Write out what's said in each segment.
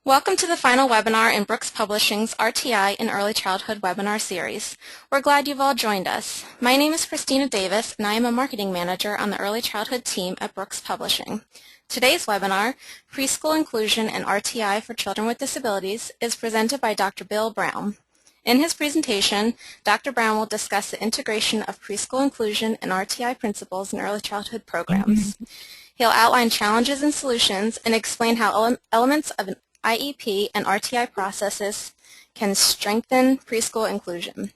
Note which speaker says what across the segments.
Speaker 1: Welcome to the final webinar in Brooks Publishing's RTI in Early Childhood webinar series. We're glad you've all joined us. My name is Christina Davis, and I am a marketing manager on the Early Childhood team at Brooks Publishing. Today's webinar, Preschool Inclusion and RTI for Children with Disabilities, is presented by Dr. Bill Brown. In his presentation, Dr. Brown will discuss the integration of preschool inclusion and RTI principles in early childhood programs. He'll outline challenges and solutions and explain how elements of an IEP and RTI processes can strengthen preschool inclusion.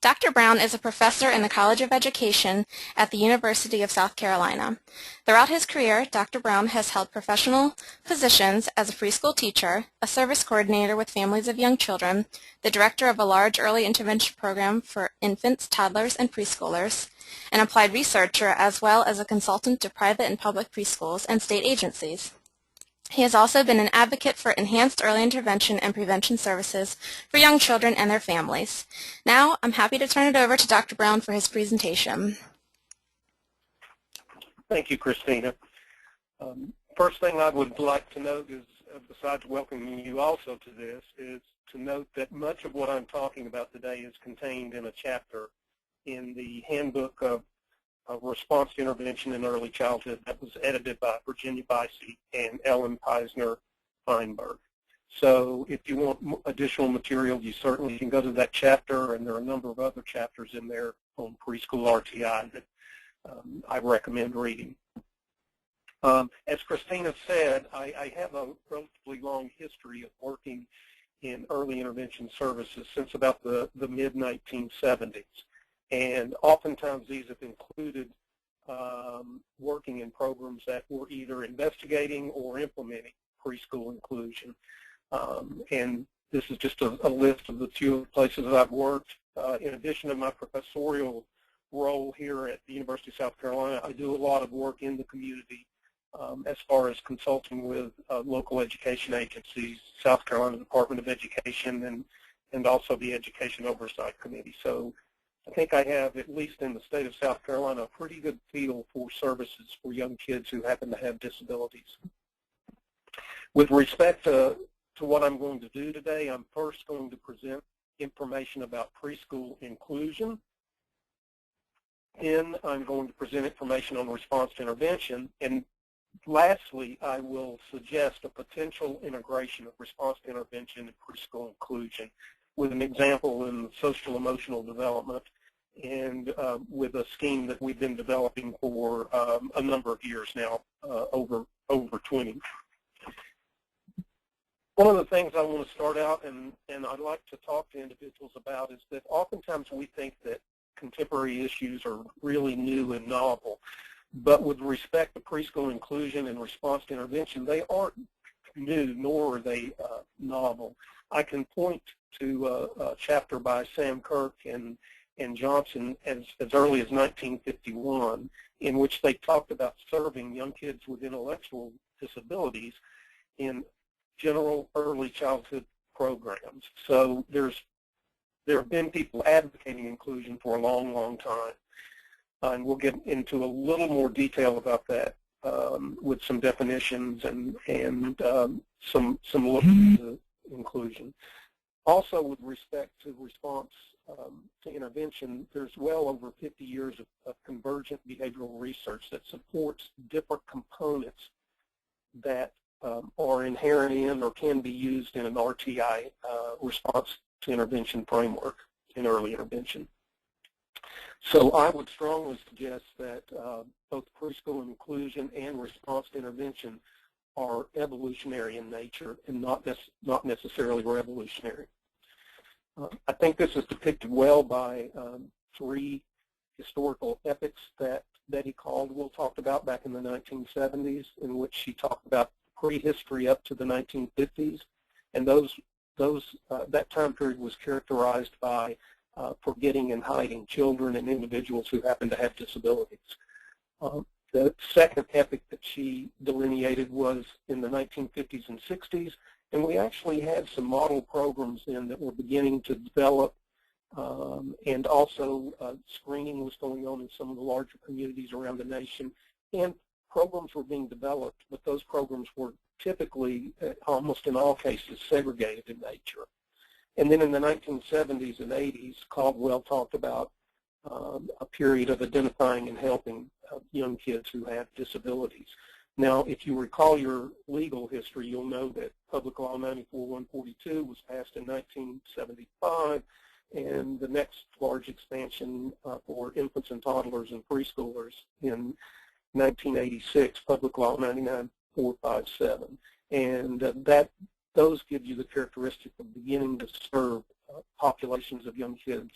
Speaker 1: Dr. Brown is a professor in the College of Education at the University of South Carolina. Throughout his career, Dr. Brown has held professional positions as a preschool teacher, a service coordinator with families of young children, the director of a large early intervention program for infants, toddlers, and preschoolers, an applied researcher, as well as a consultant to private and public preschools and state agencies. He has also been an advocate for enhanced early intervention and prevention services for young children and their families. Now, I'm happy to turn it over to Dr. Brown for his presentation.
Speaker 2: Thank you, Christina. First thing I would like to note is, besides welcoming you also to this, is to note that much of what I'm talking about today is contained in a chapter in the Handbook of Response to Intervention in Early Childhood that was edited by Virginia Bicey and Ellen Peisner-Feinberg. So if you want additional material, you certainly can go to that chapter, and there are a number of other chapters in there on preschool RTI that I recommend reading. As Christina said, I have a relatively long history of working in early intervention services since about the mid-1970s. And oftentimes these have included working in programs that were either investigating or implementing preschool inclusion. And this is just a list of the few places that I've worked. In addition to my professorial role here at the University of South Carolina, I do a lot of work in the community as far as consulting with local education agencies, South Carolina Department of Education, and also the Education Oversight Committee. So I think I have, at least in the state of South Carolina, a pretty good feel for services for young kids who happen to have disabilities. With respect to what I'm going to do today, I'm first going to present information about preschool inclusion. Then I'm going to present information on response to intervention. And lastly, I will suggest a potential integration of response to intervention and preschool inclusion, with an example in social emotional development and with a scheme that we've been developing for a number of years now, over 20. One of the things I want to start out and I'd like to talk to individuals about is that oftentimes we think that contemporary issues are really new and novel, but with respect to preschool inclusion and response to intervention, they aren't new, nor are they novel. I can point to a chapter by Sam Kirk and Johnson as early as 1951, in which they talked about serving young kids with intellectual disabilities in general early childhood programs. So there have been people advocating inclusion for a long, long time, and we'll get into a little more detail about that with some definitions and some look into inclusion. Also, with respect to response to intervention, there's well over 50 years of convergent behavioral research that supports different components that are inherent in or can be used in an RTI response to intervention framework in early intervention. So I would strongly suggest that both preschool inclusion and response to intervention are evolutionary in nature and not necessarily revolutionary. I think this is depicted well by three historical epics that Betty Caldwell talked about back in the 1970s, in which she talked about prehistory up to the 1950s, and that time period was characterized by forgetting and hiding children and individuals who happen to have disabilities. The second epic that she delineated was in the 1950s and 60s, and we actually had some model programs in that were beginning to develop, and also screening was going on in some of the larger communities around the nation, and programs were being developed, but those programs were typically, almost in all cases, segregated in nature. And then in the 1970s and 80s, Caldwell talked about a period of identifying and helping young kids who have disabilities. Now, if you recall your legal history, you'll know that Public Law 94-142 was passed in 1975, and the next large expansion for infants and toddlers and preschoolers in 1986, Public Law 99-457. And those give you the characteristic of beginning to serve populations of young kids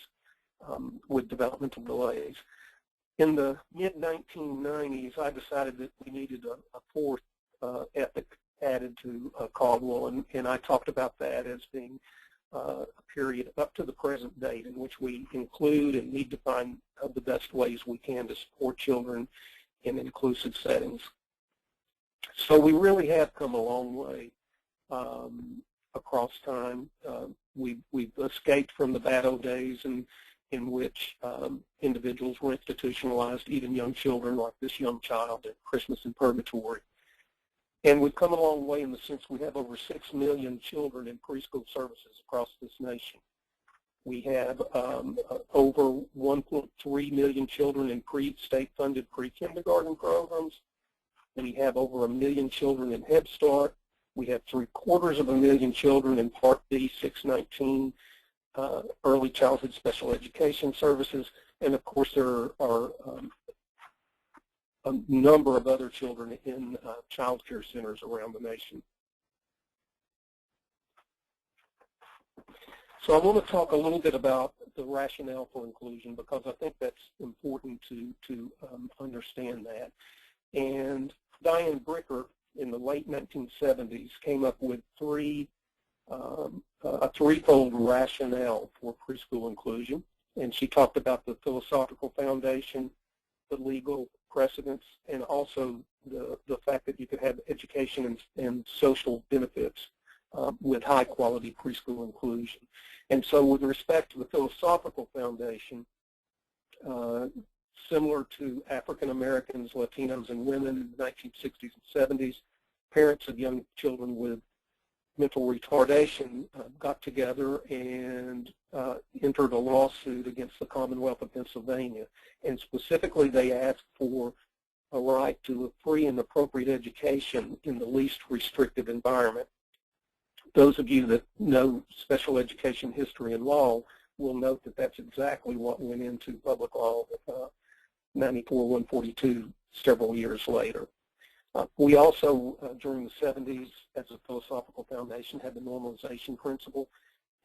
Speaker 2: with developmental delays. In the mid-1990s, I decided that we needed a fourth ethic added to Caldwell, and I talked about that as being a period up to the present date in which we include and need to find the best ways we can to support children in inclusive settings. So we really have come a long way across time. We've escaped from the bad old days in which individuals were institutionalized, even young children like this young child at Christmas in Purgatory. And we've come a long way in the sense we have over 6 million children in preschool services across this nation. We have over 1.3 million children in state-funded pre-kindergarten programs. We have over 1 million children in Head Start. We have 750,000 children in Part B 619 early childhood special education services, and of course there are a number of other children in child care centers around the nation. So I want to talk a little bit about the rationale for inclusion, because I think that's important to understand that. And Diane Bricker in the late 1970s came up with a threefold rationale for preschool inclusion, and she talked about the philosophical foundation, the legal precedents, and also the fact that you could have education and social benefits with high-quality preschool inclusion. And so with respect to the philosophical foundation, similar to African Americans, Latinos, and women in the 1960s and 70s, parents of young children with mental retardation got together and entered a lawsuit against the Commonwealth of Pennsylvania. And specifically, they asked for a right to a free and appropriate education in the least restrictive environment. Those of you that know special education history and law will note that that's exactly what went into Public Law 94-142 several years later. We also, during the 70s, as a philosophical foundation, had the normalization principle.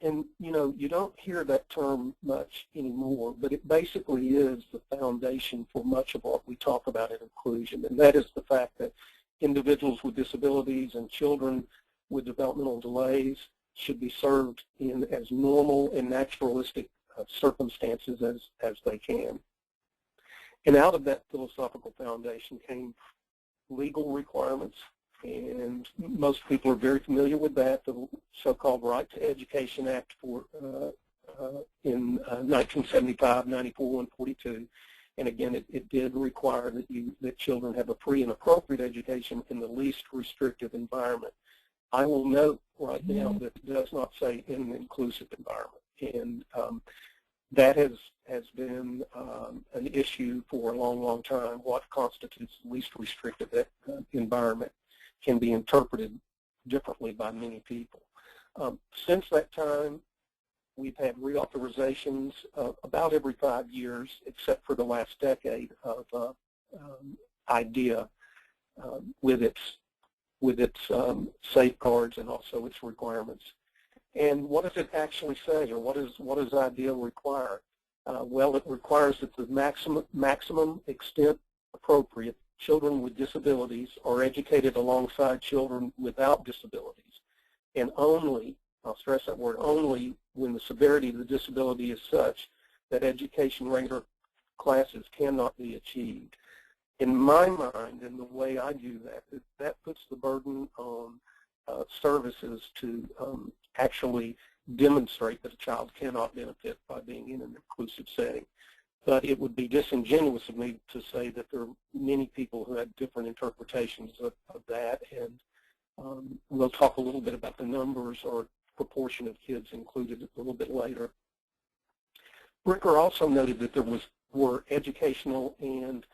Speaker 2: And, you know, you don't hear that term much anymore, but it basically is the foundation for much of what we talk about in inclusion. And that is the fact that individuals with disabilities and children with developmental delays should be served in as normal and naturalistic circumstances as they can. And out of that philosophical foundation came legal requirements, and most people are very familiar with that, the so-called Right to Education Act in 1975, 94-142. And again, it did require that children have a free and appropriate education in the least restrictive environment. I will note right now that it does not say in an inclusive environment, and that has been an issue for a long, long time. What constitutes the least restrictive environment can be interpreted differently by many people. Since that time, we've had reauthorizations about every 5 years, except for the last decade of IDEA with its safeguards and also its requirements. And what does it actually say, or what does IDEA require? Well, it requires that the maximum extent appropriate children with disabilities are educated alongside children without disabilities, and only, I'll stress that word, only when the severity of the disability is such that education regular classes cannot be achieved. In my mind, and the way I view that, that puts the burden on services to actually demonstrate that a child cannot benefit by being in an inclusive setting. But it would be disingenuous of me to say that there are many people who had different interpretations of that, and we'll talk a little bit about the numbers or proportion of kids included a little bit later. Bricker also noted that there were educational and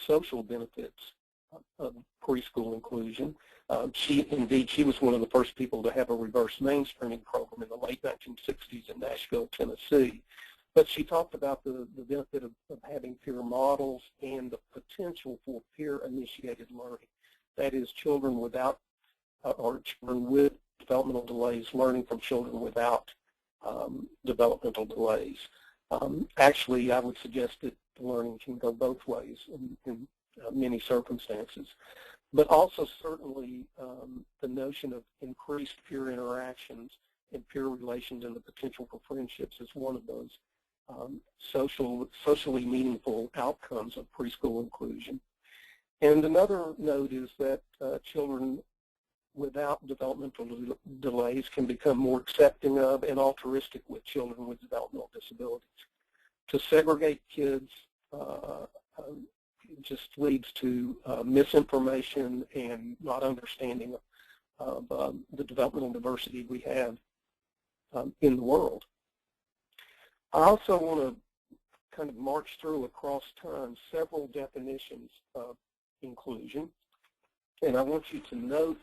Speaker 2: social benefits of preschool inclusion. She was one of the first people to have a reverse mainstreaming program in the late 1960s in Nashville, Tennessee. But she talked about the benefit of having peer models and the potential for peer-initiated learning. That is, children without or children with developmental delays learning from children without developmental delays. Actually, I would suggest that learning can go both ways in many circumstances. But also certainly the notion of increased peer interactions and peer relations and the potential for friendships is one of those socially meaningful outcomes of preschool inclusion. And another note is that children without developmental delays can become more accepting of and altruistic with children with developmental disabilities. To segregate kids just leads to misinformation and not understanding of the developmental diversity we have in the world. I also want to kind of march through across time several definitions of inclusion, and I want you to note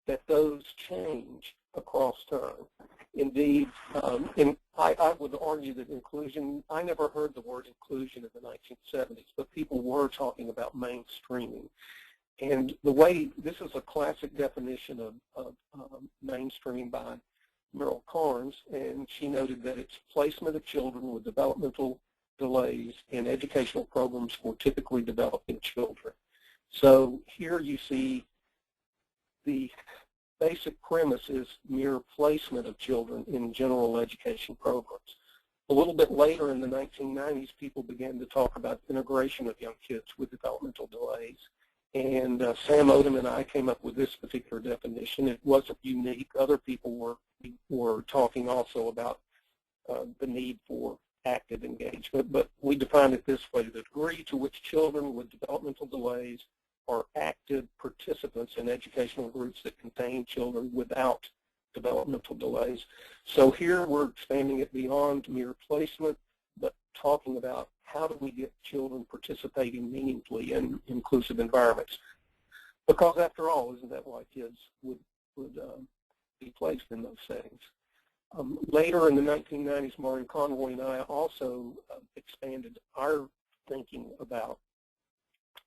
Speaker 2: that those change across time. Indeed, I would argue that inclusion, I never heard the word inclusion in the 1970s, but people were talking about mainstreaming. And the way, this is a classic definition of mainstreaming by Merrill Carnes, and she noted that it's placement of children with developmental delays in educational programs for typically developing children. So here you see the basic premise is mere placement of children in general education programs. A little bit later in the 1990s, people began to talk about integration of young kids with developmental delays. And Sam Odom and I came up with this particular definition. It wasn't unique. Other people were talking also about the need for active engagement, but we define it this way: the degree to which children with developmental delays are active participants in educational groups that contain children without developmental delays. So here we're expanding it beyond mere placement, but talking about how do we get children participating meaningfully in inclusive environments. Because after all, isn't that why kids would be placed in those settings? Later in the 1990s, Maureen Conroy and I also expanded our thinking about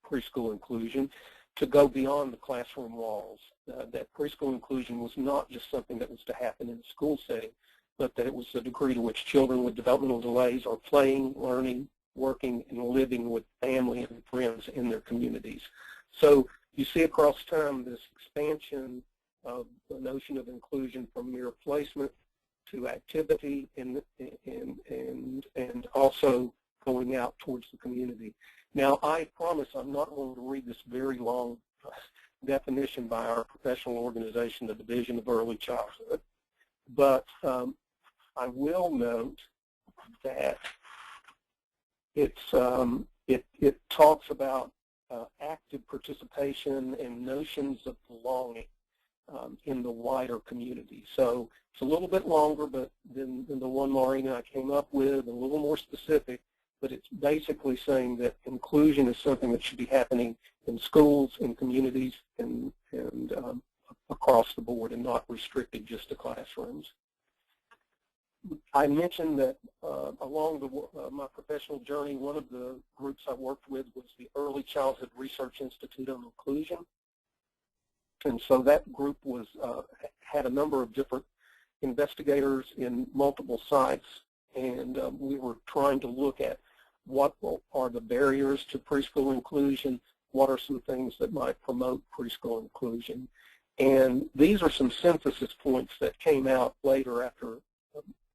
Speaker 2: preschool inclusion to go beyond the classroom walls, that preschool inclusion was not just something that was to happen in a school setting, but that it was the degree to which children with developmental delays are playing, learning, working, and living with family and friends in their communities. So you see across time this expansion of the notion of inclusion from mere placement to activity and also going out towards the community. Now, I promise I'm not going to read this very long definition by our professional organization, the Division of Early Childhood, but I will note that it talks about active participation and notions of belonging in the wider community. So it's a little bit longer than the one Maureen and I came up with, a little more specific, but it's basically saying that inclusion is something that should be happening in schools, in communities, and across the board, and not restricted just to classrooms. I mentioned that along my professional journey, one of the groups I worked with was the Early Childhood Research Institute on Inclusion. And so that group had a number of different investigators in multiple sites, and we were trying to look at what are the barriers to preschool inclusion, what are some things that might promote preschool inclusion. And these are some synthesis points that came out later after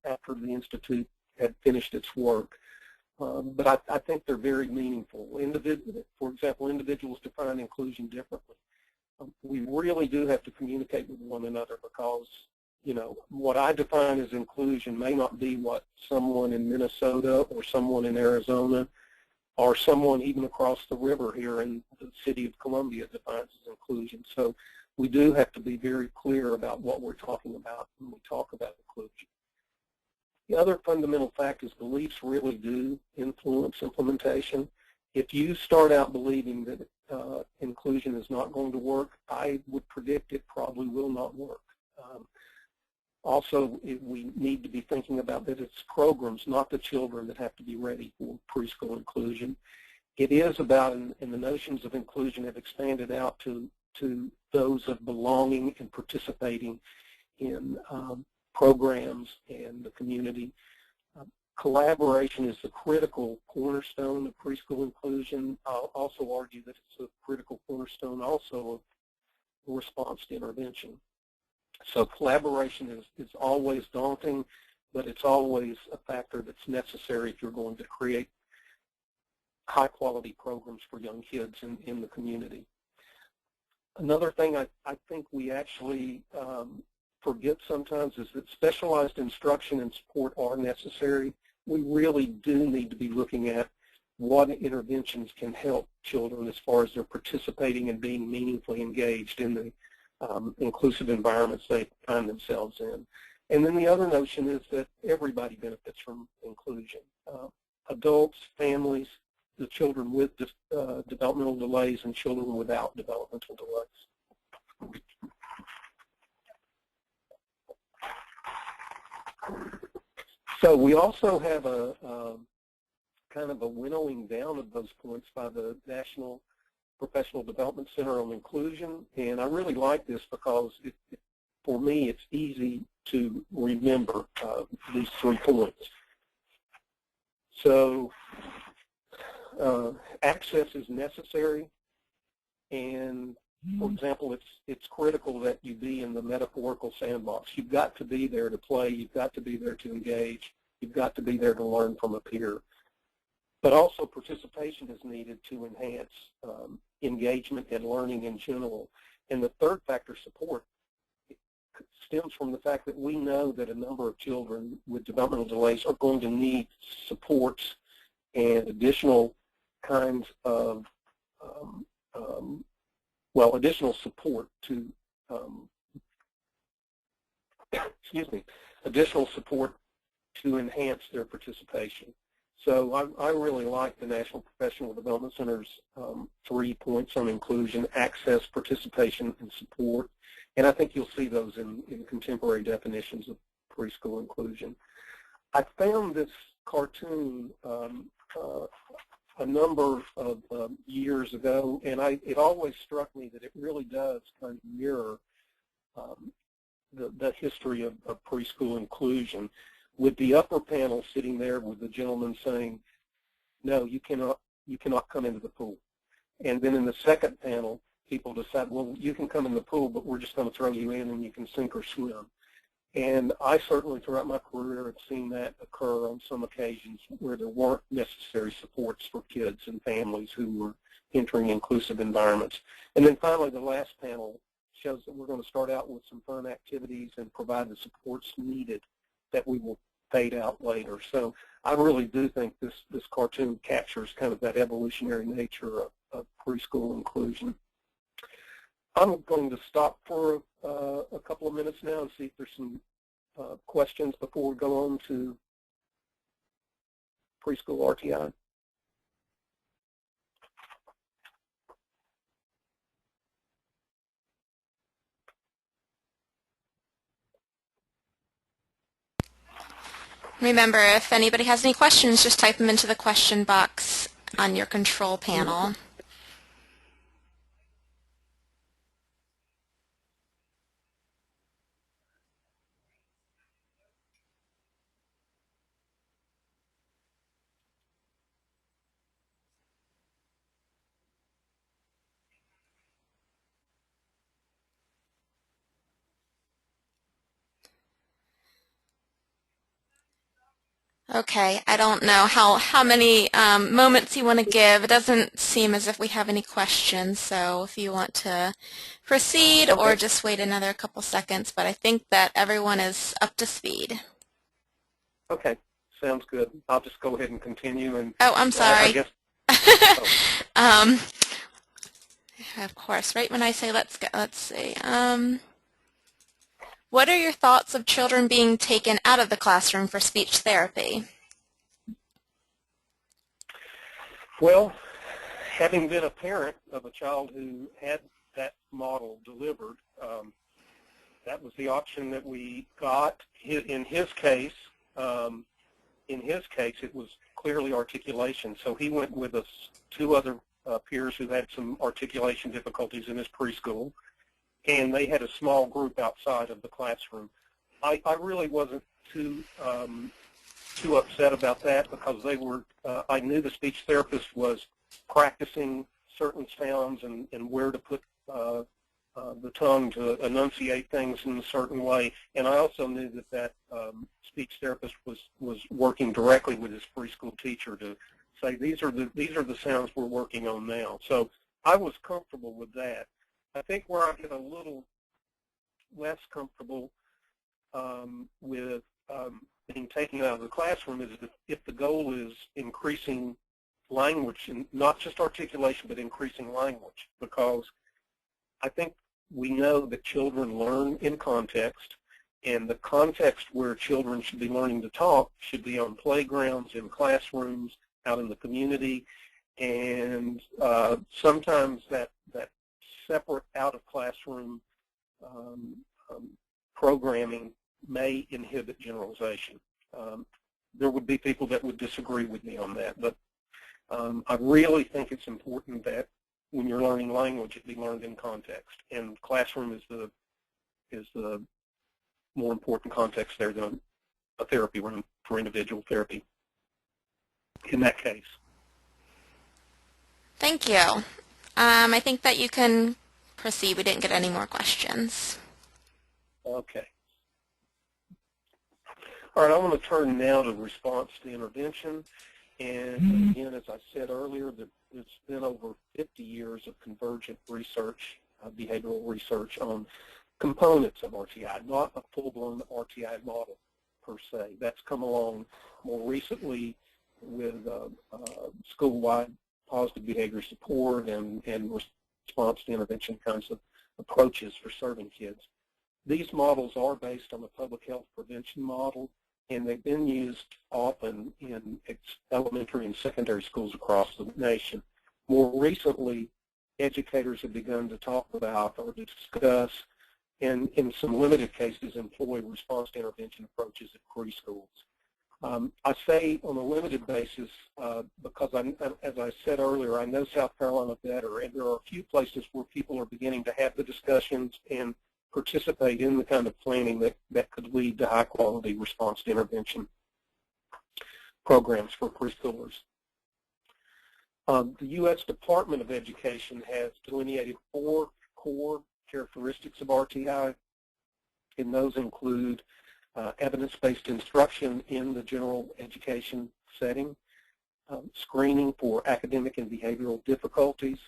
Speaker 2: the Institute had finished its work. But I think they're very meaningful. For example, individuals define inclusion differently. We really do have to communicate with one another because you know, what I define as inclusion may not be what someone in Minnesota or someone in Arizona or someone even across the river here in the city of Columbia defines as inclusion. So we do have to be very clear about what we're talking about when we talk about inclusion. The other fundamental fact is beliefs really do influence implementation. If you start out believing that inclusion is not going to work, I would predict it probably will not work. Also, we need to be thinking about that it's programs, not the children, that have to be ready for preschool inclusion. It is about, and the notions of inclusion have expanded out to those of belonging and participating in programs and the community. Collaboration is the critical cornerstone of preschool inclusion. I'll also argue that it's a critical cornerstone also of response to intervention. So collaboration is always daunting, but it's always a factor that's necessary if you're going to create high-quality programs for young kids in the community. Another thing I think we actually forget sometimes is that specialized instruction and support are necessary. We really do need to be looking at what interventions can help children as far as they're participating and being meaningfully engaged in the inclusive environments they find themselves in. And then the other notion is that everybody benefits from inclusion. Adults, families, the children with developmental delays, and children without developmental delays. So we also have a kind of a winnowing down of those points by the National Professional Development Center on Inclusion, and I really like this because for me it's easy to remember these 3 points. So access is necessary, and for example, it's critical that you be in the metaphorical sandbox. You've got to be there to play, you've got to be there to engage, you've got to be there to learn from a peer. But also participation is needed to enhance engagement and learning in general. And the third factor, support, stems from the fact that we know that a number of children with developmental delays are going to need supports and additional kinds of, additional support to, additional support to enhance their participation. So I really like the National Professional Development Center's 3 points on inclusion: access, participation, and support. And I think you'll see those in contemporary definitions of preschool inclusion. I found this cartoon a number of years ago, and it always struck me that it really does kind of mirror the history of preschool inclusion, with the upper panel sitting there with the gentleman saying, no, you cannot come into the pool. And then in the second panel, people decide, well, you can come in the pool, but we're just going to throw you in and you can sink or swim. And I certainly throughout my career have seen that occur on some occasions where there weren't necessary supports for kids and families who were entering inclusive environments. And then finally, the last panel shows that we're going to start out with some fun activities and provide the supports needed that we will fade out later. So I really do think this cartoon captures kind of that evolutionary nature of preschool inclusion. I'm going to stop for a couple of minutes now and see if there's some questions before we go on to preschool RTI.
Speaker 1: Remember, if anybody has any questions, just type them into the question box on your control panel. Okay, I don't know how many moments you want to give. It doesn't seem as if we have any questions, so if you want to proceed or
Speaker 2: Okay.
Speaker 1: just wait another couple seconds, but I think that everyone is up to speed.
Speaker 2: Okay. Sounds good. I'll just go ahead and continue, and
Speaker 1: Oh, I'm
Speaker 2: I
Speaker 1: sorry.
Speaker 2: guess. Oh,
Speaker 1: um, of course, right when I say let's go, let's see. What are your thoughts of children being taken out of the classroom for speech therapy?
Speaker 2: well, having been a parent of a child who had that model delivered, that was the option that we got. In his case, it was clearly articulation. So he went with us two other peers who had some articulation difficulties in his preschool, and they had a small group outside of the classroom. I really wasn't too upset about that because they were. I knew the speech therapist was practicing certain sounds and where to put the tongue to enunciate things in a certain way, and I also knew that speech therapist was working directly with his preschool teacher to say these are the sounds we're working on now. So I was comfortable with that. I think where I get a little less comfortable with being taken out of the classroom is if the goal is increasing language, and not just articulation, but increasing language, because I think we know that children learn in context, and the context where children should be learning to talk should be on playgrounds, in classrooms, out in the community, and sometimes that separate out-of-classroom programming may inhibit generalization. There would be people that would disagree with me on that, but I really think it's important that when you're learning language, it be learned in context, and classroom is the more important context there than a therapy room for individual therapy in that case.
Speaker 1: Thank you. I think that you can proceed. We didn't get any more questions.
Speaker 2: Okay. All right, I want to turn now to response to intervention. And again, as I said earlier, there's been over 50 years of convergent research, behavioral research on components of RTI, not a full-blown RTI model per se. That's come along more recently with school-wide positive behavior support and response to intervention kinds of approaches for serving kids. These models are based on the public health prevention model, and they've been used often in elementary and secondary schools across the nation. More recently, educators have begun to talk about or discuss, and in some limited cases, employ response to intervention approaches at preschools. I say on a limited basis because, as I said earlier, I know South Carolina better, and there are a few places where people are beginning to have the discussions and participate in the kind of planning that could lead to high-quality response to intervention programs for preschoolers. The U.S. Department of Education has delineated 4 core characteristics of RTI, and those include evidence-based instruction in the general education setting, screening for academic and behavioral difficulties,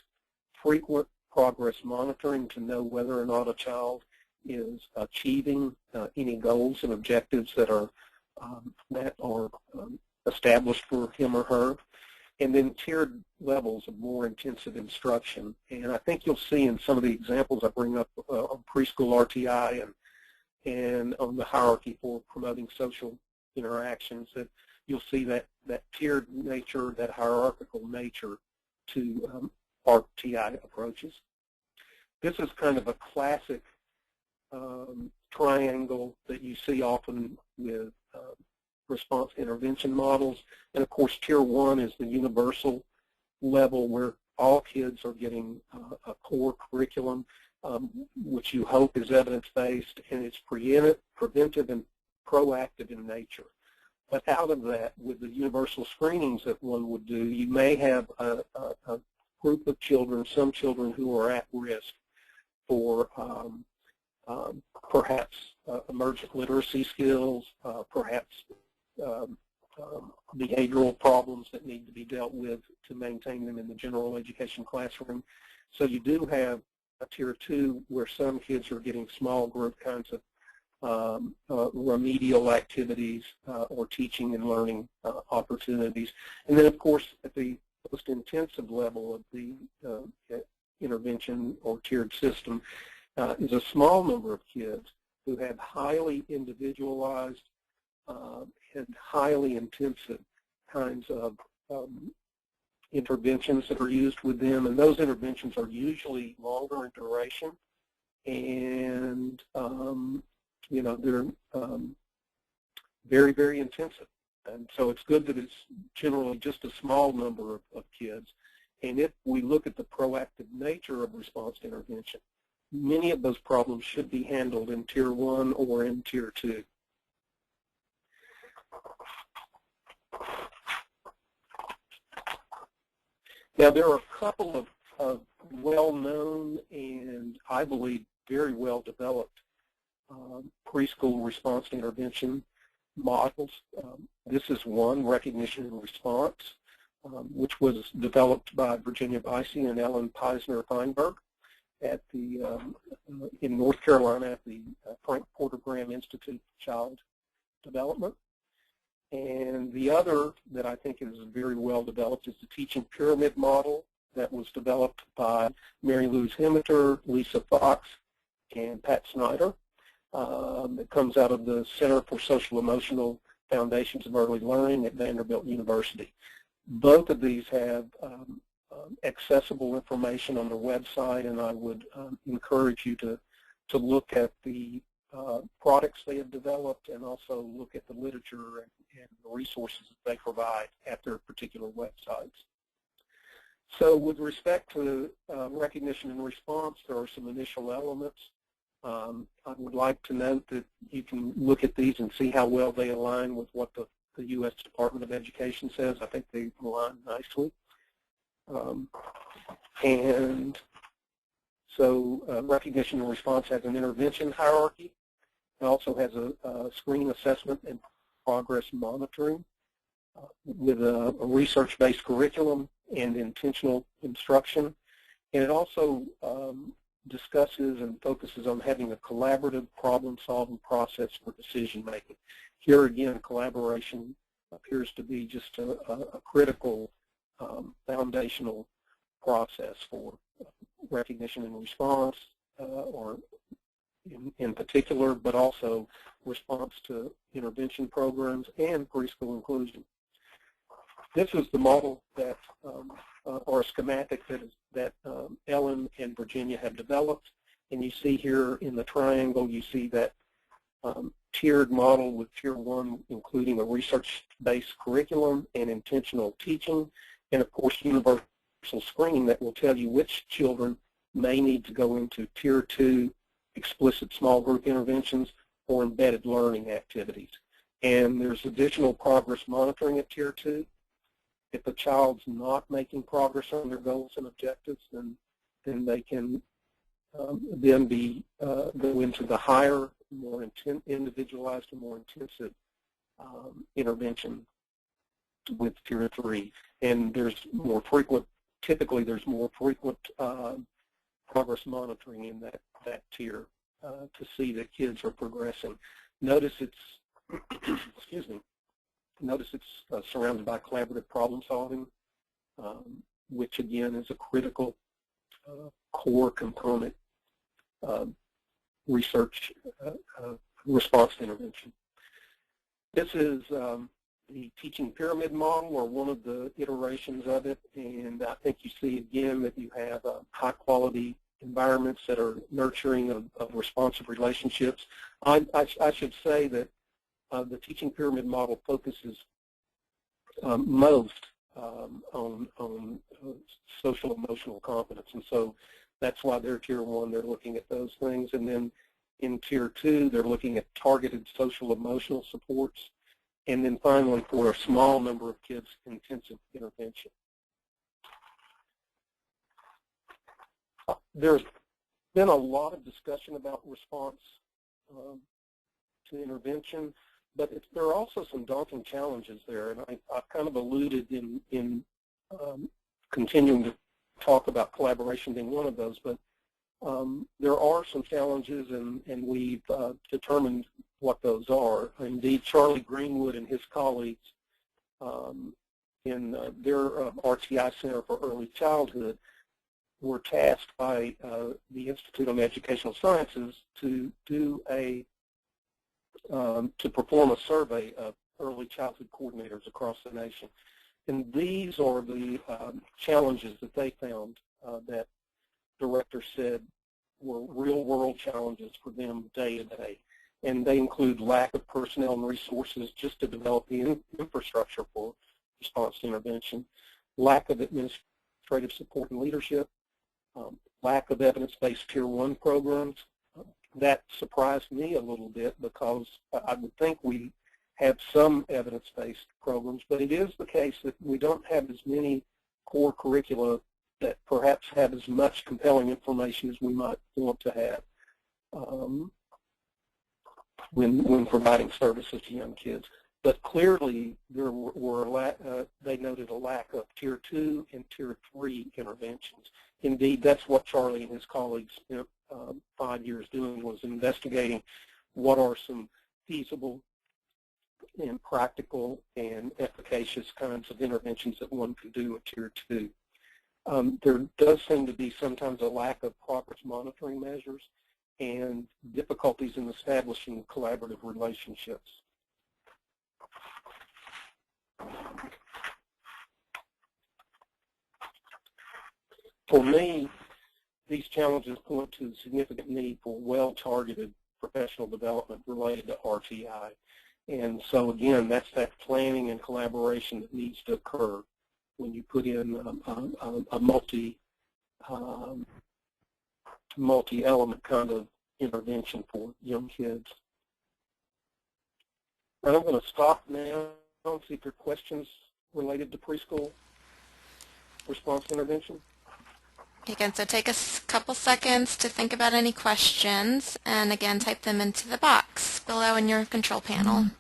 Speaker 2: frequent progress monitoring to know whether or not a child is achieving any goals and objectives that are established for him or her, and then tiered levels of more intensive instruction. And I think you'll see in some of the examples I bring up on preschool RTI and on the hierarchy for promoting social interactions that you'll see that tiered nature, that hierarchical nature to RTI approaches. This is kind of a classic triangle that you see often with response intervention models. And of course, Tier 1 is the universal level where all kids are getting a core curriculum, which you hope is evidence-based, and it's preventive and proactive in nature. But out of that, with the universal screenings that one would do, you may have a group of children, some children who are at risk for perhaps emergent literacy skills, perhaps behavioral problems that need to be dealt with to maintain them in the general education classroom. So you do have a Tier 2 where some kids are getting small group kinds of remedial activities or teaching and learning opportunities. And then, of course, at the most intensive level of the intervention or tiered system is a small number of kids who have highly individualized and highly intensive kinds of interventions that are used with them, and those interventions are usually longer in duration, and you know, they're very, very intensive. And so it's good that it's generally just a small number of kids. And if we look at the proactive nature of response to intervention, many of those problems should be handled in Tier 1 or in Tier 2. Now, there are a couple of well-known and, I believe, very well-developed preschool response to intervention models. This is one, recognition and response, which was developed by Virginia Vicey and Ellen Peisner-Feinberg at the in North Carolina at the Frank Porter Graham Institute for Child Development. And the other that I think is very well developed is the teaching pyramid model that was developed by Mary Louise Hemmeter, Lisa Fox, and Pat Snyder. It comes out of the Center for Social Emotional Foundations of Early Learning at Vanderbilt University. Both of these have accessible information on their website, and I would encourage you to look at the products they have developed and also look at the literature and the resources that they provide at their particular websites. So with respect to recognition and response, there are some initial elements. I would like to note that you can look at these and see how well they align with what the U.S. Department of Education says. I think they align nicely. And so recognition and response has an intervention hierarchy. It also has a screening assessment and progress monitoring with a research-based curriculum and intentional instruction. And it also discusses and focuses on having a collaborative problem-solving process for decision-making. Here again, collaboration appears to be just a critical foundational process for recognition and response, or in particular, but also response to intervention programs and preschool inclusion. This is the model that, or a schematic that Ellen and Virginia have developed. And you see here in the triangle, you see that tiered model with Tier 1 including a research-based curriculum and intentional teaching, and of course universal screening that will tell you which children may need to go into Tier 2 explicit small group interventions or embedded learning activities. And there's additional progress monitoring at Tier 2. If a child's not making progress on their goals and objectives, then they can then go into the higher, more individualized and more intensive intervention with Tier 3. And there's more frequent, typically there's more frequent progress monitoring in that tier to see that kids are progressing. Notice it's, excuse me, notice it's surrounded by collaborative problem solving, which again is a critical core component research response to intervention. This is the teaching pyramid model, or one of the iterations of it, and I think you see again that you have high quality environments that are nurturing of responsive relationships. I should say that the teaching pyramid model focuses most on social emotional competence, and so that's why they're Tier 1. They're looking at those things, and then in Tier 2 they're looking at targeted social emotional supports, and then finally for a small number of kids, intensive intervention. There's been a lot of discussion about response to intervention. but there are also some daunting challenges there, and I've kind of alluded in continuing to talk about collaboration being one of those, but there are some challenges, and we've determined what those are. Indeed, Charlie Greenwood and his colleagues in their RTI Center for Early Childhood were tasked by the Institute on Educational Sciences to do to perform a survey of early childhood coordinators across the nation. And these are the challenges that they found that directors said were real-world challenges for them day to day. And they include lack of personnel and resources just to develop the infrastructure for response to intervention, lack of administrative support and leadership, lack of evidence-based Tier 1 programs. That surprised me a little bit because I would think we have some evidence-based programs, but it is the case that we don't have as many core curricula that perhaps have as much compelling information as we might want to have when providing services to young kids. But clearly, there they noted a lack of Tier 2 and Tier 3 interventions. Indeed, that's what Charlie and his colleagues spent 5 years doing, was investigating what are some feasible and practical and efficacious kinds of interventions that one can do at Tier 2. There does seem to be sometimes a lack of progress monitoring measures and difficulties in establishing collaborative relationships. For me, these challenges point to the significant need for well-targeted professional development related to RTI. And so again, that's that planning and collaboration that needs to occur when you put in a multi-element kind of intervention for young kids. And I'm going to stop now and see if there are questions related to preschool response intervention.
Speaker 1: Again, so take a couple seconds to think about any questions, and again, type them into the box below in your control panel.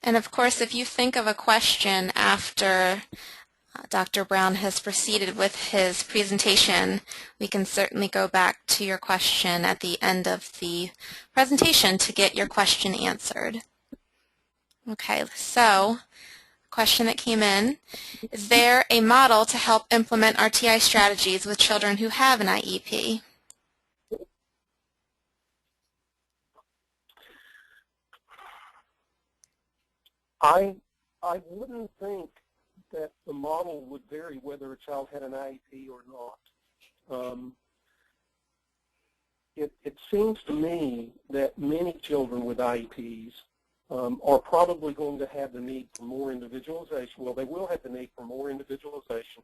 Speaker 1: And of course, if you think of a question after Dr. Brown has proceeded with his presentation, we can certainly go back to your question at the end of the presentation to get your question answered. Okay, so question that came in: is there a model to help implement RTI strategies with children who have an IEP?
Speaker 2: I wouldn't think that the model would vary whether a child had an IEP or not. It seems to me that many children with IEPs are probably going to have the need for more individualization. Well, they will have the need for more individualization.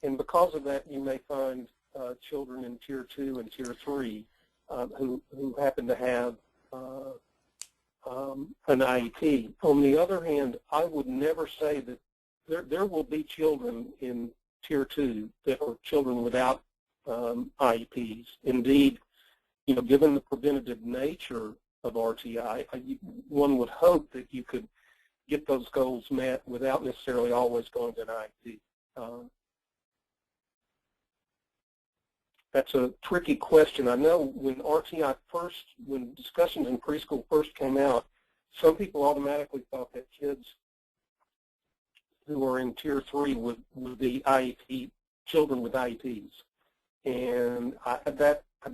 Speaker 2: And because of that, you may find children in Tier 2 and Tier 3 who happen to have an IEP. On the other hand, I would never say that there will be children in Tier 2 that are children without IEPs. Indeed, you know, given the preventative nature of RTI, one would hope that you could get those goals met without necessarily always going to an IEP. That's a tricky question. I know when when discussions in preschool first came out, some people automatically thought that kids who are in Tier 3 would be children with IEPs. And I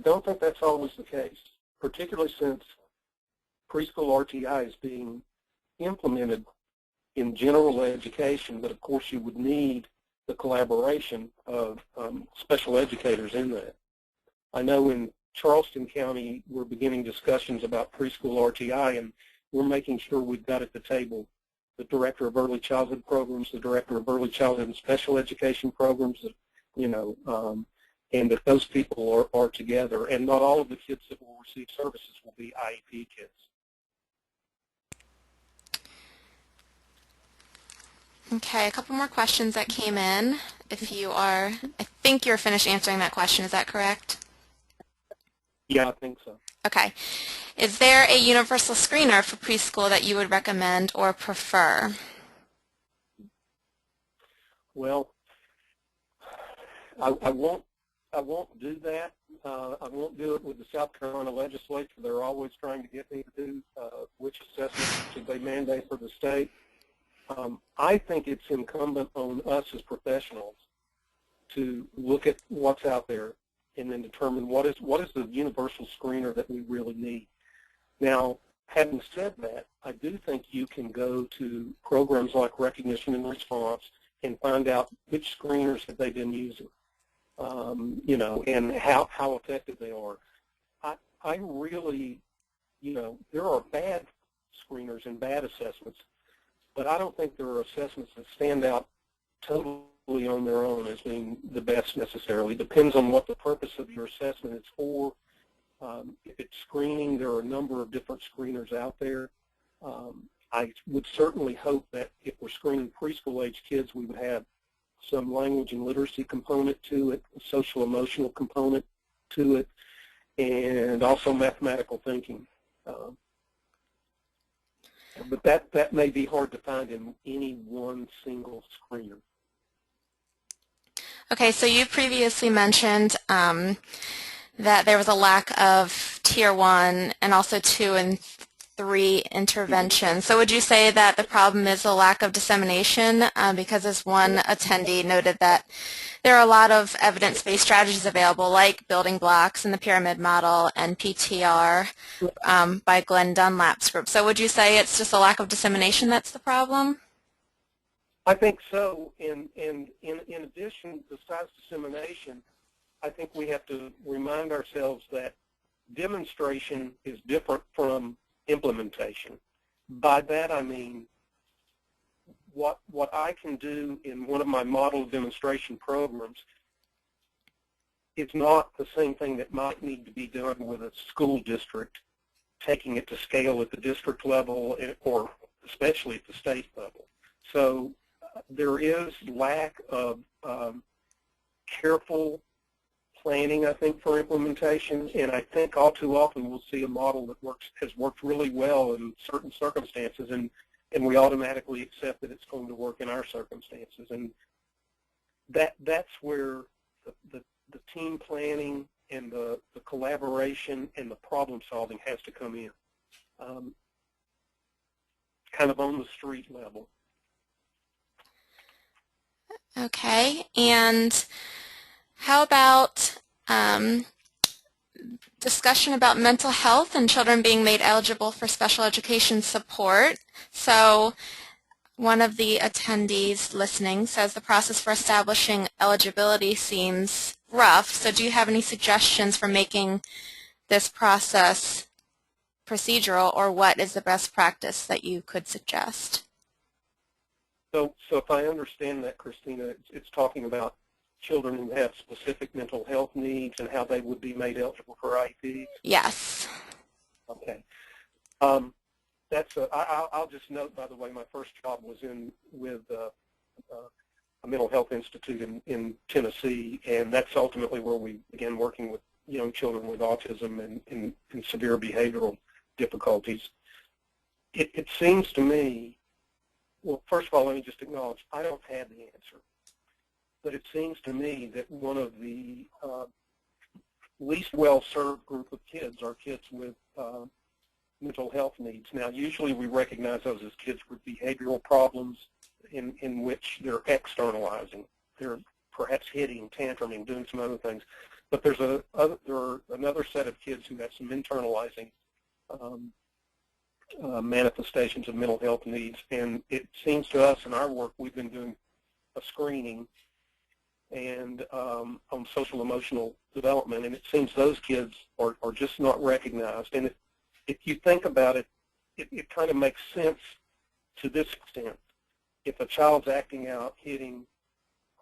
Speaker 2: don't think that's always the case, particularly since preschool RTI is being implemented in general education, but of course you would need the collaboration of special educators in that. I know in Charleston County we're beginning discussions about preschool RTI, and we're making sure we've got at the table the Director of Early Childhood Programs, the Director of Early Childhood and Special Education Programs, you know, and that those people are together, and not all of the kids that will receive services will be IEP kids.
Speaker 1: Okay, a couple more questions that came in. If you are, I think you're finished answering that question, is that correct?
Speaker 2: Yeah, I think so.
Speaker 1: Okay. Is there a universal screener for preschool that you would recommend or prefer?
Speaker 2: Well, I won't do that. I won't do it with the South Carolina legislature. They're always trying to get me to do which assessments should they mandate for the state. I think it's incumbent on us as professionals to look at what's out there and then determine what is the universal screener that we really need. Now, having said that, I do think you can go to programs like Recognition and Response and find out which screeners have they been using, you know, and how effective they are. I really, you know, there are bad screeners and bad assessments, but I don't think there are assessments that stand out totally on their own as being the best necessarily. It depends on what the purpose of your assessment is for. If it's screening, there are a number of different screeners out there. I would certainly hope that if we're screening preschool-age kids, we would have some language and literacy component to it, a social emotional component to it, and also mathematical thinking. But that may be hard to find in any one single screener.
Speaker 1: Okay, so you previously mentioned that there was a lack of Tier 1 and also 2 and 3 interventions. So would you say that the problem is a lack of dissemination? Because as one attendee noted that there are a lot of evidence-based strategies available, like building blocks in the pyramid model and PTR by Glenn Dunlap's group. So would you say it's just a lack of dissemination that's the problem?
Speaker 2: I think so. And in addition, besides dissemination, I think we have to remind ourselves that demonstration is different from implementation. By that I mean what I can do in one of my model demonstration programs is not the same thing that might need to be done with a school district, taking it to scale at the district level or especially at the state level. So there is lack of careful planning, I think, for implementation, and I think all too often we'll see a model that has worked really well in certain circumstances, and we automatically accept that it's going to work in our circumstances. And that's where the team planning and the collaboration and the problem solving has to come in, kind of on the street level.
Speaker 1: Okay, and how about discussion about mental health and children being made eligible for special education support? So one of the attendees listening says the process for establishing eligibility seems rough. So do you have any suggestions for making this process procedural, or what is the best practice that you could suggest?
Speaker 2: So if I understand that, Christina, it's talking about children who have specific mental health needs and how they would be made eligible for IEPs?
Speaker 1: Yes.
Speaker 2: Okay. I'll just note, by the way, my first job was with a mental health institute in Tennessee, and that's ultimately where we began working with young children with autism and severe behavioral difficulties. It seems to me, well, first of all, let me just acknowledge, I don't have the answer. But it seems to me that one of the least well-served group of kids are kids with mental health needs. Now, usually we recognize those as kids with behavioral problems in which they're externalizing. They're perhaps hitting, tantruming, doing some other things. But there are another set of kids who have some internalizing manifestations of mental health needs. And it seems to us in our work, we've been doing a screening and on social emotional development, and it seems those kids are just not recognized. And if you think about it, it kind of makes sense to this extent. If a child's acting out, hitting,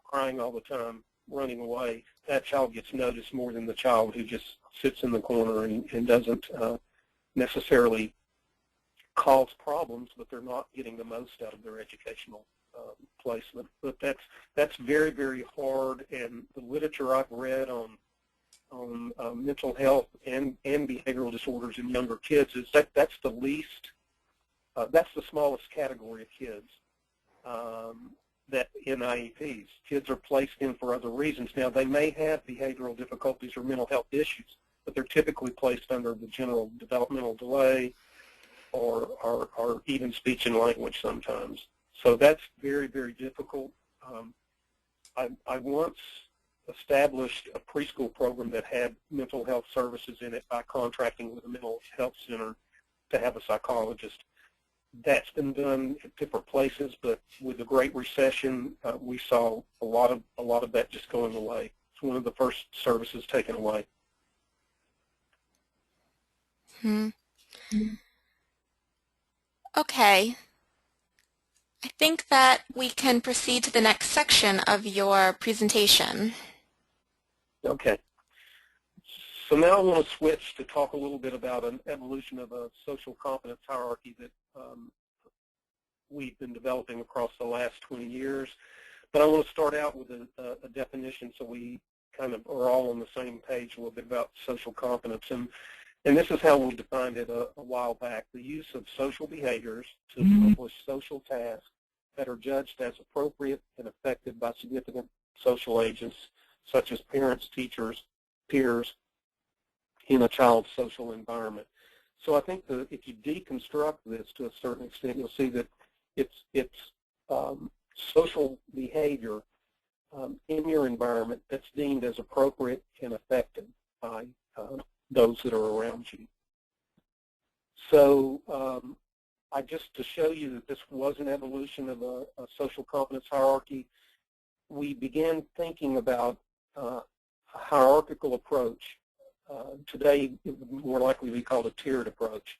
Speaker 2: crying all the time, running away, that child gets noticed more than the child who just sits in the corner and doesn't necessarily cause problems, but they're not getting the most out of their educational placement. But that's very, very hard, and the literature I've read on mental health and behavioral disorders in younger kids is that's the least, that's the smallest category of kids that in IEPs. Kids are placed in for other reasons. Now, they may have behavioral difficulties or mental health issues, but they're typically placed under the general developmental delay or even speech and language sometimes. So that's very, very difficult. I once established a preschool program that had mental health services in it by contracting with a mental health center to have a psychologist. That's been done at different places, but with the Great Recession, we saw a lot of that just going away. It's one of the first services taken away.
Speaker 1: Okay. I think that we can proceed to the next section of your presentation.
Speaker 2: Okay. So now I want to switch to talk a little bit about an evolution of a social competence hierarchy that we've been developing across the last 20 years. But I want to start out with a definition so we kind of are all on the same page a little bit about social competence. And this is how we defined it a while back: the use of social behaviors to accomplish social tasks that are judged as appropriate and effective by significant social agents, such as parents, teachers, peers, in a child's social environment. So I think that if you deconstruct this to a certain extent, you'll see that it's social behavior in your environment that's deemed as appropriate and effective by those that are around you. So just to show you that this was an evolution of a social competence hierarchy, we began thinking about a hierarchical approach. Today, it would more likely be called a tiered approach.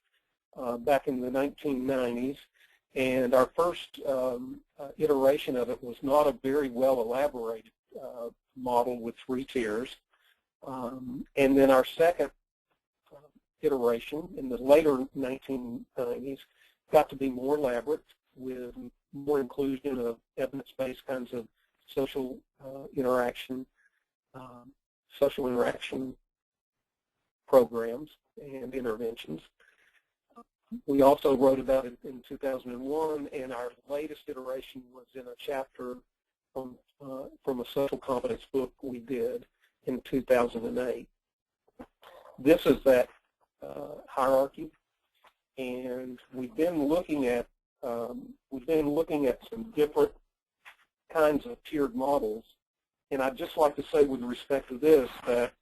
Speaker 2: Back in the 1990s, and our first iteration of it was not a very well elaborated model with 3 tiers. And then our second iteration in the later 1990s got to be more elaborate with more inclusion of evidence-based kinds of social interaction programs and interventions. We also wrote about it in 2001, and our latest iteration was in a chapter from a social competence book we did in 2008. This is that hierarchy, and we've been looking at some different kinds of tiered models. And I'd just like to say, with respect to this, that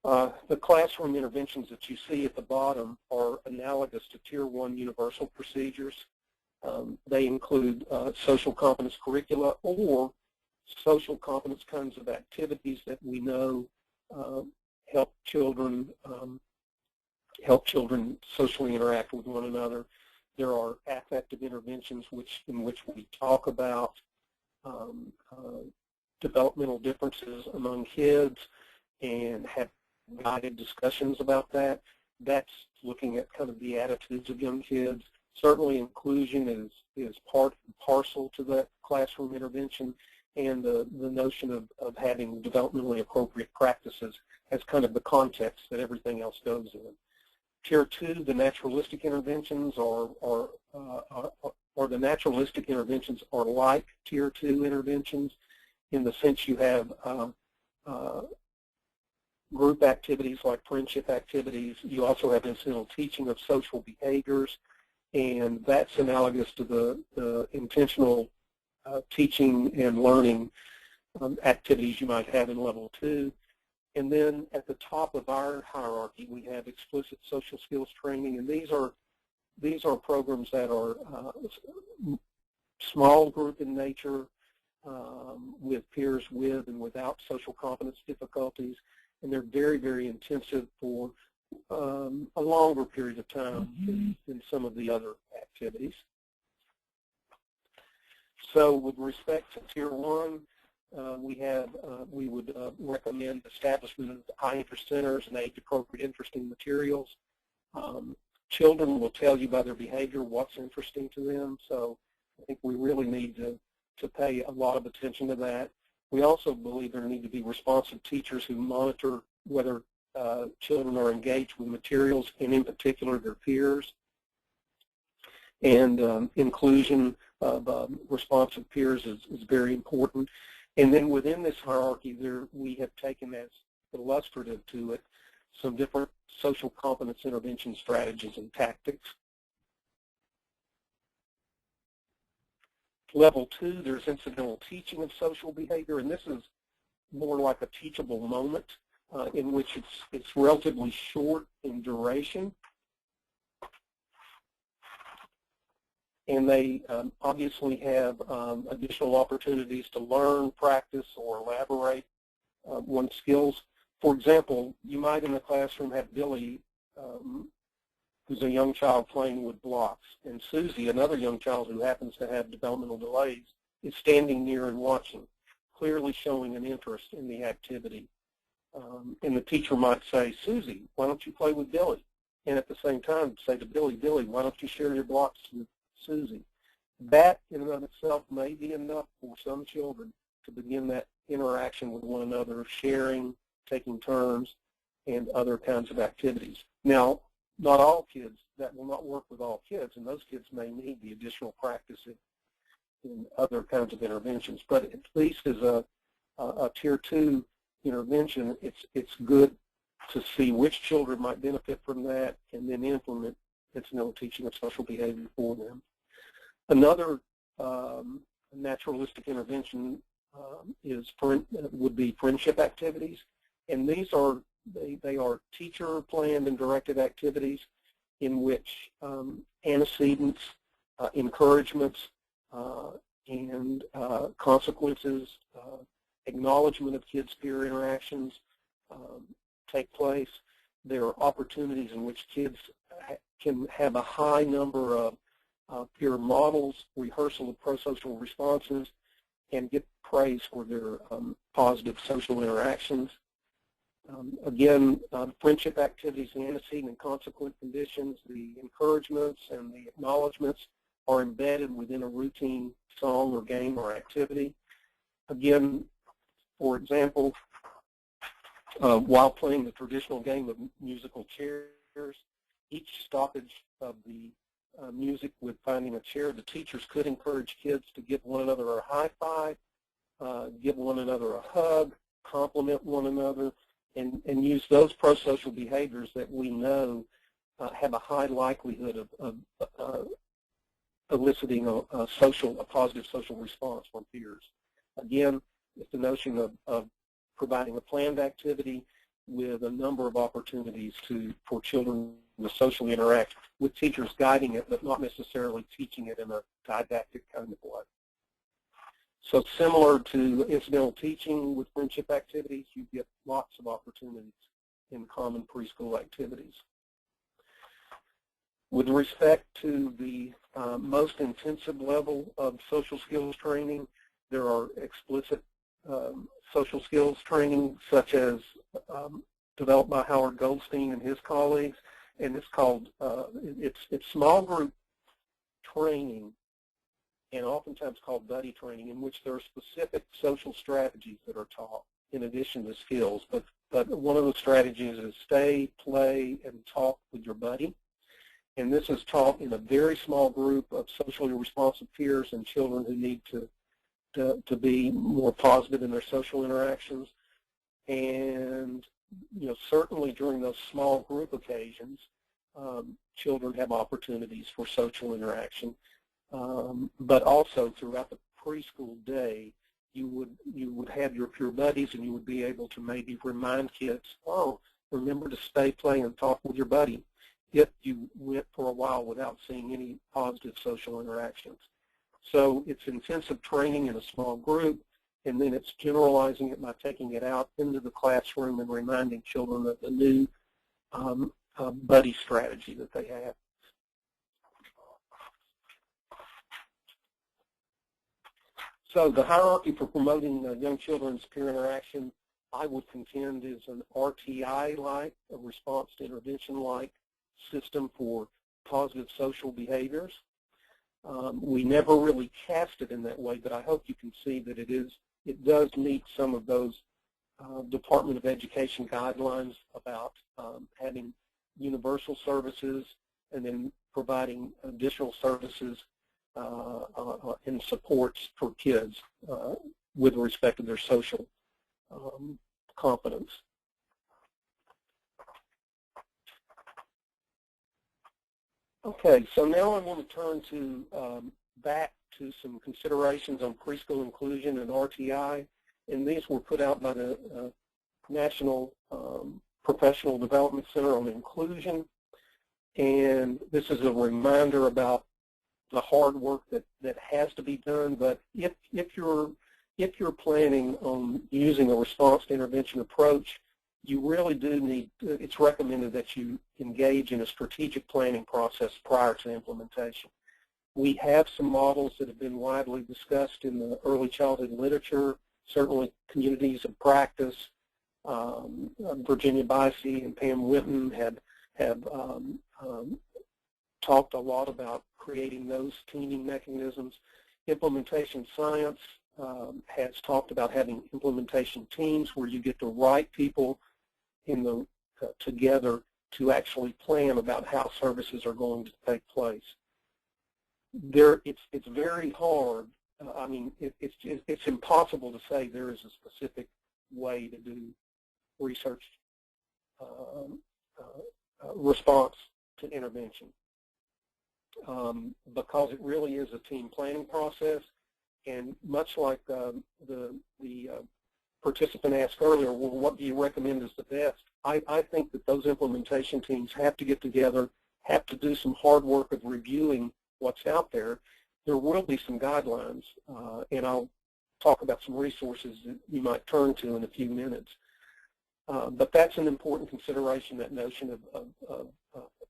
Speaker 2: the classroom interventions that you see at the bottom are analogous to Tier 1 universal procedures. They include social competence curricula or social competence kinds of activities that we know help children socially interact with one another. There are affective interventions in which we talk about developmental differences among kids and have guided discussions about that. That's looking at kind of the attitudes of young kids. Certainly inclusion is part and parcel to that classroom intervention, and the notion of having developmentally appropriate practices as kind of the context that everything else goes in. Tier 2, the naturalistic interventions are like Tier 2 interventions in the sense you have group activities like friendship activities. You also have incidental teaching of social behaviors, and that's analogous to the intentional teaching and learning activities you might have in Level 2. And then at the top of our hierarchy, we have explicit social skills training, and these are programs that are small group in nature, with peers with and without social competence difficulties, and they're very, very intensive for a longer period of time than some of the other activities. So with respect to Tier 1, we would recommend establishment of high interest centers and age-appropriate interesting materials. Children will tell you by their behavior what's interesting to them, so I think we really need to pay a lot of attention to that. We also believe there need to be responsive teachers who monitor whether children are engaged with materials, and in particular their peers. And inclusion of responsive peers is very important. And then within this hierarchy, we have taken as illustrative to it some different social competence intervention strategies and tactics. Level 2, there's incidental teaching of social behavior, and this is more like a teachable moment in which it's relatively short in duration. And they obviously have additional opportunities to learn, practice, or elaborate one's skills. For example, you might in the classroom have Billy, who's a young child playing with blocks, and Susie, another young child who happens to have developmental delays, is standing near and watching, clearly showing an interest in the activity. And the teacher might say, Susie, why don't you play with Billy? And at the same time say to Billy, Billy, why don't you share your blocks with Susie? That in and of itself may be enough for some children to begin that interaction with one another, sharing, taking turns, and other kinds of activities. Now, not all kids, that will not work with all kids, and those kids may need the additional practice in other kinds of interventions. But at least as a Tier 2 intervention, it's good to see which children might benefit from that and then implement incidental teaching of social behavior for them. Another naturalistic intervention would be friendship activities, and these are they are teacher-planned and directed activities in which antecedents, encouragements, and consequences, acknowledgement of kids' peer interactions take place. There are opportunities in which kids can have a high number of peer models, rehearsal of prosocial responses, and get praise for their positive social interactions. Again, friendship activities, the antecedent and consequent conditions, the encouragements and the acknowledgments are embedded within a routine song or game or activity. Again, for example, while playing the traditional game of musical chairs, each stoppage of the music with finding a chair, the teachers could encourage kids to give one another a high five, give one another a hug, compliment one another, and use those prosocial behaviors that we know have a high likelihood of eliciting a positive social response from peers. Again, it's the notion of providing a planned activity with a number of opportunities for children to socially interact with teachers guiding it, but not necessarily teaching it in a didactic kind of way. So similar to incidental teaching with friendship activities, you get lots of opportunities in common preschool activities. With respect to the most intensive level of social skills training, there are explicit social skills training such as developed by Howard Goldstein and his colleagues, and it's called, it's small group training, and oftentimes called buddy training, in which there are specific social strategies that are taught in addition to skills. But one of the strategies is stay, play, and talk with your buddy. And this is taught in a very small group of socially responsive peers and children who need to be more positive in their social interactions. And certainly during those small group occasions, children have opportunities for social interaction. But also throughout the preschool day, you would have your peer buddies, and you would be able to maybe remind kids, oh, remember to stay, play, and talk with your buddy, if you went for a while without seeing any positive social interactions. So it's intensive training in a small group, and then it's generalizing it by taking it out into the classroom and reminding children of the new buddy strategy that they have. So the hierarchy for promoting young children's peer interaction, I would contend, is an RTI-like, a response to intervention-like system for positive social behaviors. We never really cast it in that way, but I hope you can see that it does meet some of those Department of Education guidelines about having universal services and then providing additional services and supports for kids with respect to their social competence. Okay, so now I want to turn to back to some considerations on preschool inclusion and RTI, and these were put out by the National Professional Development Center on Inclusion, and this is a reminder about the hard work that has to be done. But if you're planning on using a response to intervention approach, you really do need, it's recommended that you engage in a strategic planning process prior to implementation. We have some models that have been widely discussed in the early childhood literature, certainly communities of practice. Virginia Bicey and Pam Winton have talked a lot about creating those teaming mechanisms. Implementation science has talked about having implementation teams where you get the right people together to actually plan about how services are going to take place. It's very hard. I mean, it's impossible to say there is a specific way to do research response to intervention because it really is a team planning process. And much like the participant asked earlier, well, what do you recommend is the best? I think that those implementation teams have to get together, have to do some hard work of reviewing what's out there. There will be some guidelines, and I'll talk about some resources that you might turn to in a few minutes. But that's an important consideration, that notion of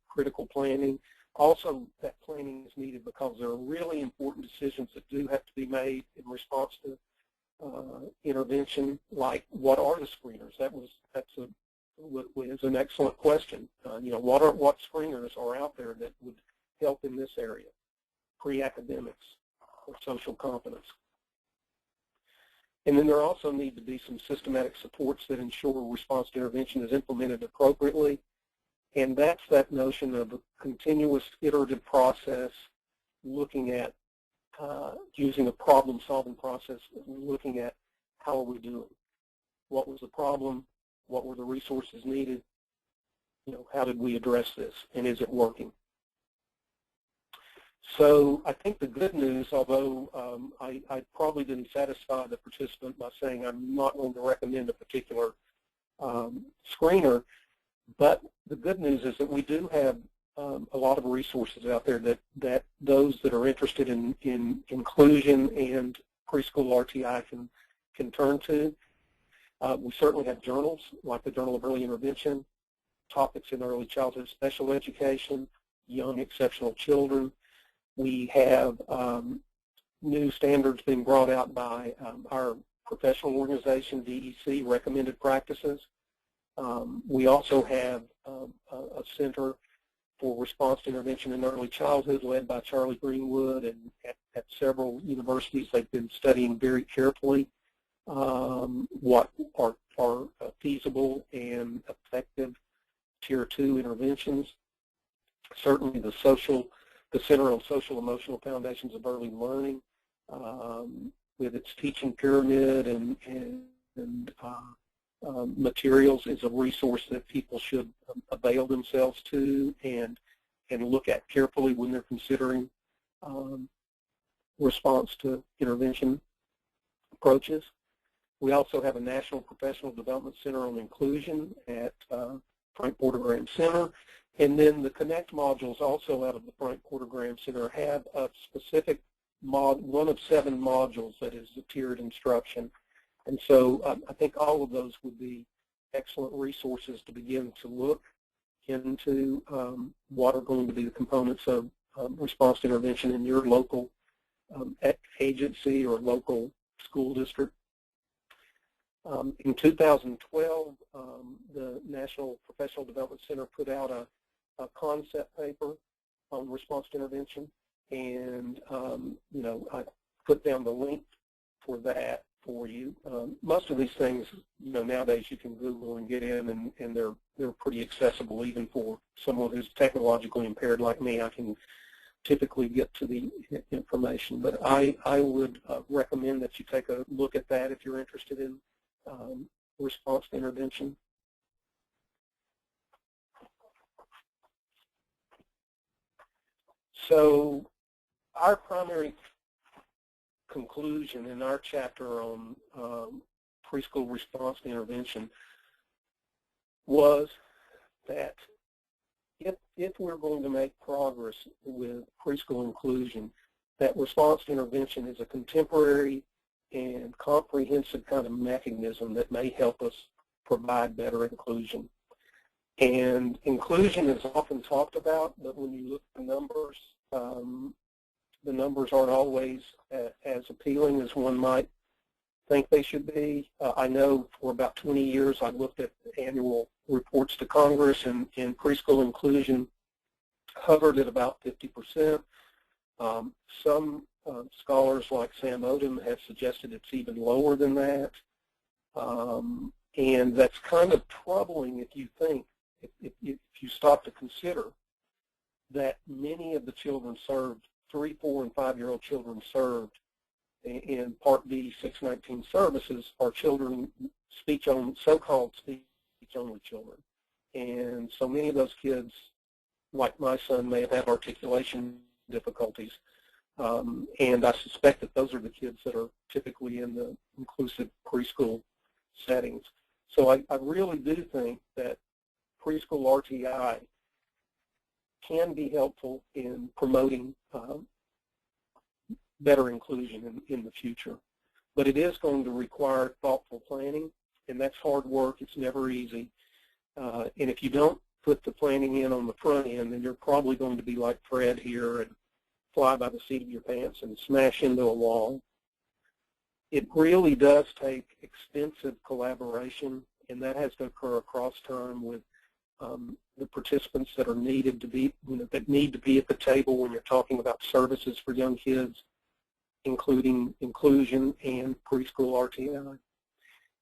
Speaker 2: critical planning. Also, that planning is needed because there are really important decisions that do have to be made in response to intervention, like what are the screeners? That's an excellent question. You know, what screeners are out there that would help in this area? Pre-academics or social competence. And then there also need to be some systematic supports that ensure response to intervention is implemented appropriately. And that's that notion of a continuous iterative process, looking at using a problem-solving process, looking at how are we doing? What was the problem? What were the resources needed? You know, how did we address this? And is it working? So I think the good news, although I probably didn't satisfy the participant by saying I'm not going to recommend a particular screener, but the good news is that we do have a lot of resources out there that those that are interested in inclusion and preschool RTI can turn to. We certainly have journals like the Journal of Early Intervention, Topics in Early Childhood Special Education, Young Exceptional Children. We have new standards being brought out by our professional organization, DEC, Recommended Practices. We also have a Center for Response to Intervention in Early Childhood led by Charlie Greenwood, and at several universities they've been studying very carefully what are feasible and effective Tier 2 interventions. Certainly the Center on Social Emotional Foundations of Early Learning with its teaching pyramid and materials is a resource that people should avail themselves to and look at carefully when they're considering response to intervention approaches. We also have a National Professional Development Center on Inclusion at Frank Porter Graham Center. And then the Connect modules also out of the Frank Porter Graham Center have a specific one of 7 modules that is the tiered instruction. And so I think all of those would be excellent resources to begin to look into what are going to be the components of response to intervention in your local agency or local school district. In 2012, the National Professional Development Center put out a concept paper on response to intervention, and you know, I put down the link for that for you. Most of these things, you know, nowadays you can Google and get in, and they're pretty accessible even for someone who's technologically impaired like me. I can typically get to the information, but I would recommend that you take a look at that if you're interested in response to intervention. So our primary conclusion in our chapter on preschool response to intervention was that if we're going to make progress with preschool inclusion, that response to intervention is a contemporary and comprehensive kind of mechanism that may help us provide better inclusion. And inclusion is often talked about, but when you look at the numbers aren't always as appealing as one might think they should be. I know for about 20 years I've looked at annual reports to Congress, and preschool inclusion hovered at about 50%. Some scholars like Sam Odom have suggested it's even lower than that. And that's kind of troubling if you think, if you stop to consider that many of the children served, 3-, 4-, and 5-year-old children served in Part B 619 services are children, so-called speech-only children. And so many of those kids, like my son, may have had articulation difficulties. And I suspect that those are the kids that are typically in the inclusive preschool settings. So I really do think that preschool RTI can be helpful in promoting better inclusion in the future. But it is going to require thoughtful planning, and that's hard work. It's never easy. And if you don't put the planning in on the front end, then you're probably going to be like Fred here and fly by the seat of your pants and smash into a wall. It really does take extensive collaboration, and that has to occur across time with the participants that are needed to be, that need to be at the table when you're talking about services for young kids, including inclusion and preschool RTI.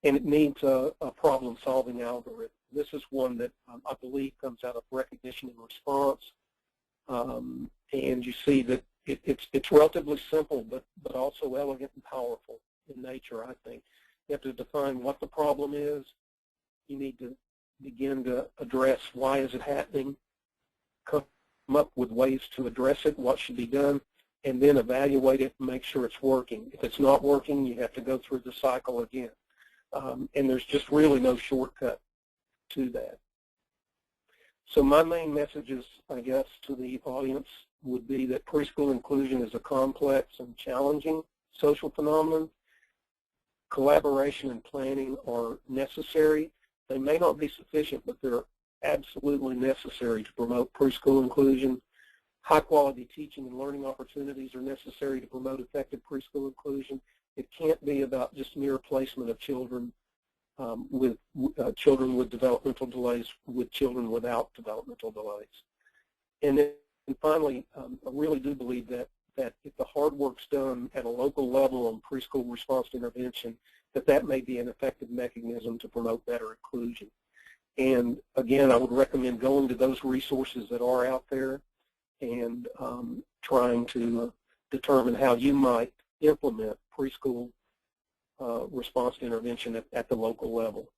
Speaker 2: And it needs a problem-solving algorithm. This is one that I believe comes out of recognition and response. And you see that it's relatively simple, but also elegant and powerful in nature, I think. You have to define what the problem is. You need to begin to address why is it happening, come up with ways to address it, what should be done, and then evaluate it and make sure it's working. If it's not working, you have to go through the cycle again. And there's just really no shortcut to that. So my main messages, I guess, to the audience would be that preschool inclusion is a complex and challenging social phenomenon. Collaboration and planning are necessary. They may not be sufficient, but they're absolutely necessary to promote preschool inclusion. High-quality teaching and learning opportunities are necessary to promote effective preschool inclusion. It can't be about just mere placement of children with developmental delays with children without developmental delays. And then finally, I really do believe that if the hard work's done at a local level on preschool response to intervention, that may be an effective mechanism to promote better inclusion. And again, I would recommend going to those resources that are out there and trying to determine how you might implement preschool response to intervention at the local level.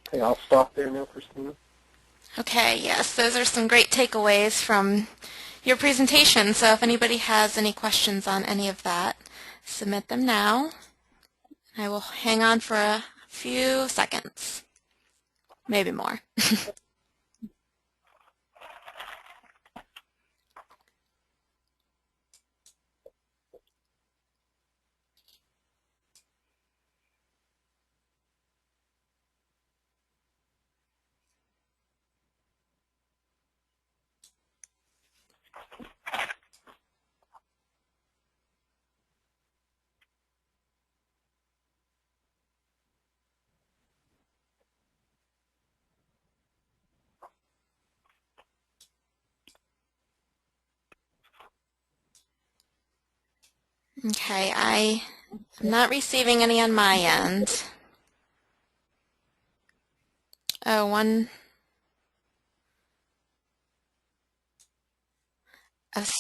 Speaker 2: Okay, I'll stop there now, Christina.
Speaker 1: Okay, yes, those are some great takeaways from your presentation. So if anybody has any questions on any of that, submit them now. I will hang on for a few seconds, maybe more. Okay, I'm not receiving any on my end. Oh, one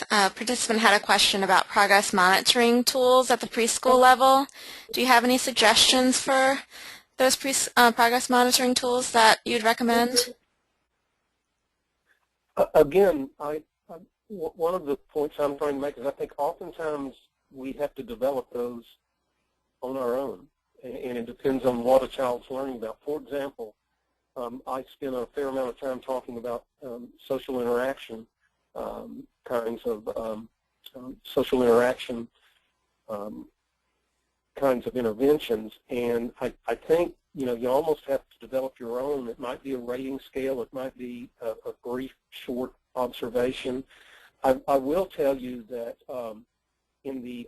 Speaker 1: a participant had a question about progress monitoring tools at the preschool level. Do you have any suggestions for those progress monitoring tools that you'd recommend?
Speaker 2: Again, one of the points I'm trying to make is I think oftentimes we have to develop those on our own, and it depends on what a child's learning about. For example, I spent a fair amount of time talking about social interaction, kinds of social interaction kinds of interventions, and I think you almost have to develop your own. It might be a rating scale, it might be a brief, short observation. I will tell you that in the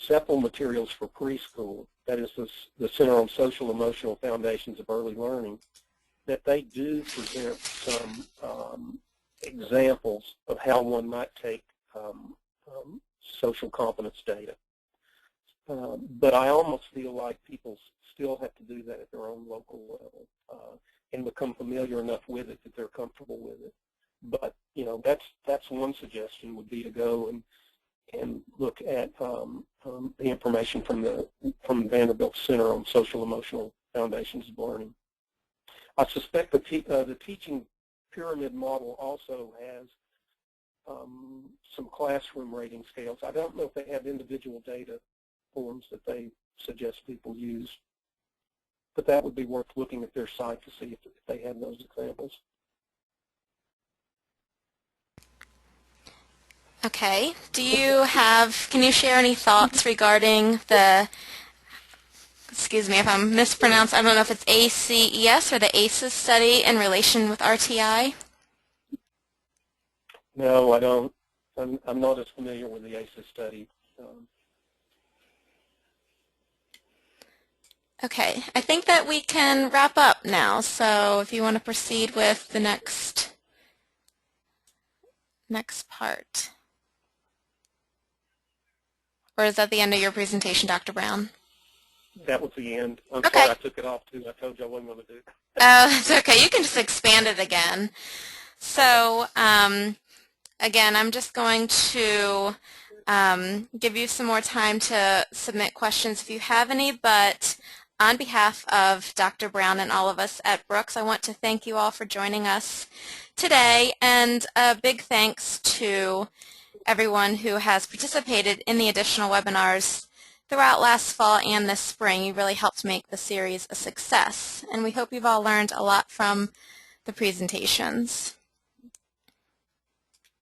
Speaker 2: CEPL materials for preschool, that is the Center on Social Emotional Foundations of Early Learning, that they do present some examples of how one might take social competence data. But I almost feel like people still have to do that at their own local level and become familiar enough with it that they're comfortable with it. But that's one suggestion, would be to go and look at the information from Vanderbilt Center on Social Emotional Foundations of Learning. I suspect the teaching pyramid model also has some classroom rating scales. I don't know if they have individual data forms that they suggest people use, but that would be worth looking at their site to see if they have those examples.
Speaker 1: Okay. Can you share any thoughts regarding excuse me if I'm mispronounced, I don't know if it's ACES or the ACES study in relation with RTI?
Speaker 2: No, I don't. I'm not as familiar with the ACES study.
Speaker 1: Okay, I think that we can wrap up now, so if you want to proceed with the next part. Or is that the end of your presentation, Dr. Brown?
Speaker 2: That was the end. I'm
Speaker 1: Okay.
Speaker 2: sorry I took it off too. I told you I wasn't going to do it.
Speaker 1: It's okay. You can just expand it again. So, again, I'm just going to give you some more time to submit questions if you have any, but on behalf of Dr. Brown and all of us at Brooks, I want to thank you all for joining us today, and a big thanks to everyone who has participated in the additional webinars throughout last fall and this spring. You really helped make the series a success, and we hope you've all learned a lot from the presentations.